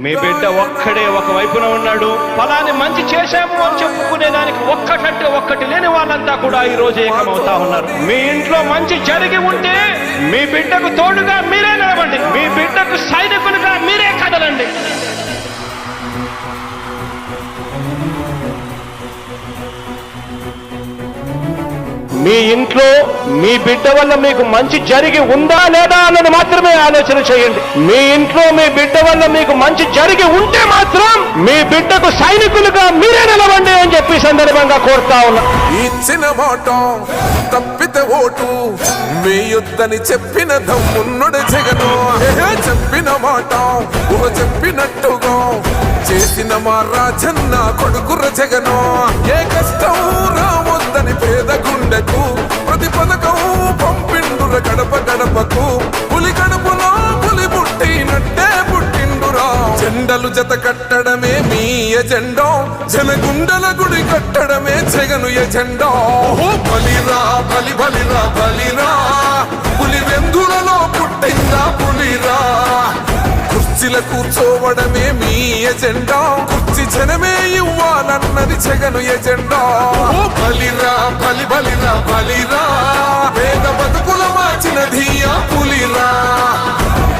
మీ బిడ్డ ఒక్కడే ఒక వైపున ఉన్నాడు. ఫలాన్ని మంచి చేశాము అని చెప్పుకునే దానికి ఒక్కటంటే ఒక్కటి లేని వాళ్ళంతా కూడా ఈ రోజు ఏకమవుతా ఉన్నారు. మీ ఇంట్లో మంచి జరిగి ఉంటే మీ బిడ్డకు తోడుగా మీరే నిలబండి, మీ బిడ్డకు సైనికులుగా మీరే కదలండి. మీ ఇంట్లో మీ బిడ్డ వల్ల మీకు మంచి జరిగి ఉందా లేదా అన్నది మాత్రమే ఆలోచన చేయండి. మీ ఇంట్లో మీ బిడ్డ వల్ల మీకు మంచి జరిగి ఉంటే మాత్రం మీ బిడ్డకు సైనికులుగా మీరే నిలవండి అని చెప్పి సందర్భంగా కోరుతా ఉన్నా. ఇచ్చిన మాట తప్పితే ఓటు మీ యుద్ధని చెప్పిన దమ్మున్నడు జగను. చెప్పిన మాట చెప్పినట్టుగా చేసిన మా రాజన్న కొడుకుర జగను. ఏ కష్టం రావద్దని పేద గుండెకు ప్రతి పథకం పంపిండుర గడప గడపకు. పులి గడపలో పులి పుట్టినట్టే పుట్టిండురా. జెండలు జత కట్టడమే మీ ఎజెండా, జనగుండల గుడి కట్టడమే జగను ఎజెండా. బలిరా బలి బలిరా బలిరా, పులి వెందులలో పుట్టిందా పులిరా. కుర్చీల కూర్చోవడమే మీ ఎజెండా, కుర్చీ జనమే ఇవ్వాలన్నది జగను ఎజెండా. బలిరా బలి బలిరా బలిరా, పేద బతుకుల మార్చినది ఆ పులిరా.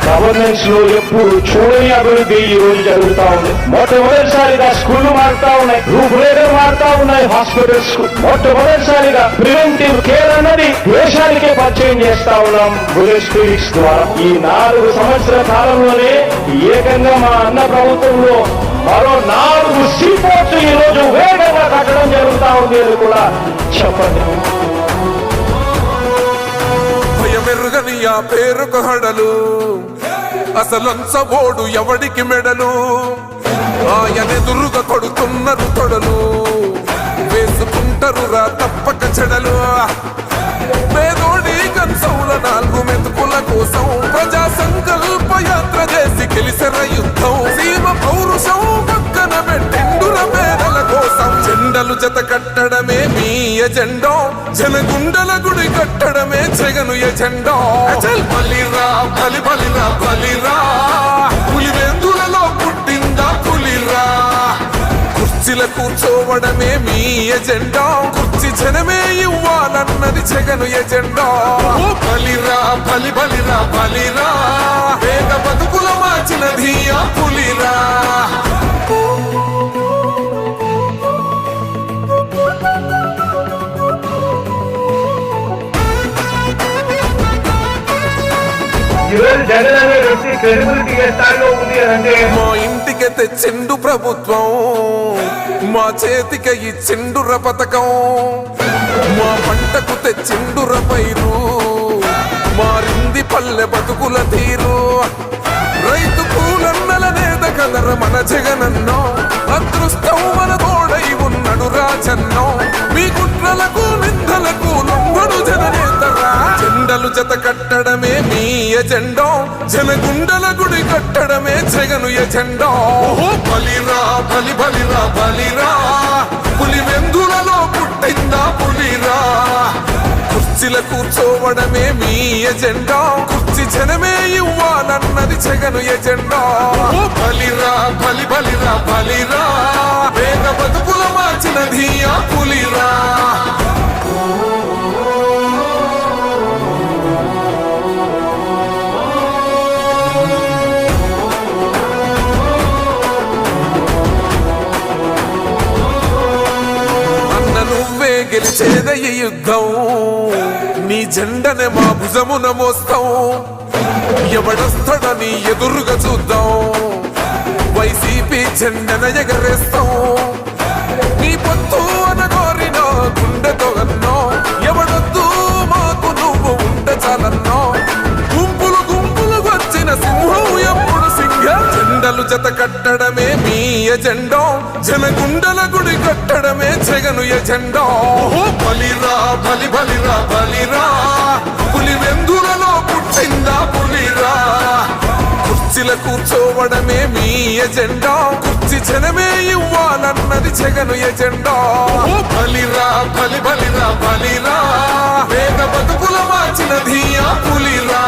గవర్నెన్స్ లో ఎప్పుడు చూడని అభివృద్ధి ఈ రోజు జరుగుతా ఉంది. మొట్టమొదటిసారిగా స్కూళ్లు మారుతా ఉన్నాయి, రూపురేఖలు మారుతా ఉన్నాయి. హాస్పిటల్స్ మొట్టమొదటిసారిగా ప్రివెంటివ్ కేర్ అన్నది దేశానికే పరిచయం చేస్తా ఉన్నాం బుల్లెట్ క్లినిక్స్ ద్వారా. ఈ 4 సంవత్సరాల కాలంలోనే ఏకంగా మా అన్న ప్రభుత్వంలో మరో 4 సీపోర్ట్స్ ఈ రోజు వేగంగా కట్టడం జరుగుతా ఉంది అని కూడా చెప్పండి. భయమెరుగని ఆ పేరుకు హడలు, అసలంచబోడు ఎవడికి మెడలు. ఆయనెదురుగా కొడుతున్నారు తొడలు, వేసుకుంటారు రా తప్పక చెడలు. పేదోడి కంచంల 4 మెతుకుల కోసం ప్రజా సంకల్ప యాత్ర చేసి గెలిసెర యుద్ధం. సీమ పౌరుషం పక్కన పెట్టిండుర పేదల కోసం. జెండలు జత కట్టడమే మీ ఎజెండా, జనగుండల గుడి కట్టడమే జగను ఎజెండా. బలిరా బలి బలిరా బలిరా, పులి వెందులలో పుట్టిందా పులిరా. కుర్చీల కూర్చోవడమే మీ ఎజెండా, కుర్చీ జనమే ఇవ్వాలన్నది జగను ఎజెండా. బలిరా బలి బలిరా బలిరా, పేద బతుకుల మార్చినది ఆ పులిరా. మా ఇంటికి తెచ్చిండు ప్రభుత్వం, మా చేతికి ఇచ్చిండుర పథకం. మా పంటకు తెచ్చిండుర పైరు, మారింది పల్లె బతుకుల తీరు. రైతు కూలన్నల నేత కదర మన జగనన్నో, అదృష్టం మన తోడై ఉన్నడు రాజన్నో. మీ కుట్రలకు నిందలకు లొంగడు జననేతరా. జెండలు జత కట్టడమే మీ ఎజెండా, జనగుండల గుడి కట్టడమే జగను ఎజెండా. బలిరా బలి బలిరా బలిరా, పులి వెందులలో పుట్టిందా పులిరా. కుర్చీల కూర్చోవడమే మీ ఎజెండా, కుర్చీ జనమే ఇవ్వాలన్నది జగను ఎజెండా. బలిరా బలి బలిరా బలిరా, పేద బతుకుల మార్చినది ఆ పులిరా. గెలిచేద ఈ యుద్ధం, నీ జెండనే మా భుజమున మోస్తాం. ఎవడొస్తాడని ఎదురుగా చూద్దాం, వైసీపీ జెండన ఎగరేస్తాం. నీ పొత్తు అనగోరిన గుండెతో అన్నో, ఎవడొద్దు మాకు నువ్వు ఉంటే చాలన్నో. గుంపులు గుంపులు వచ్చిన సింహం ఎప్పుడు సింహ. జెండలు జత కట్టడమే మీ ఎజెండా, జనగుండల గుడి కట్టడమే జగను ఎజెండా. బలిరా బలి బలిరా బలిరా, పులి వెందులలో పుట్టిందా పులిరా. కుర్చీల కూర్చోవడమే మీ ఎజెండా, కుర్చీ జనమే ఇవ్వాలన్నది జగను ఎజెండా. బలిరా బలి బలిరా బలిరా, పేద బతుకుల మార్చినది ఆ పులిరా.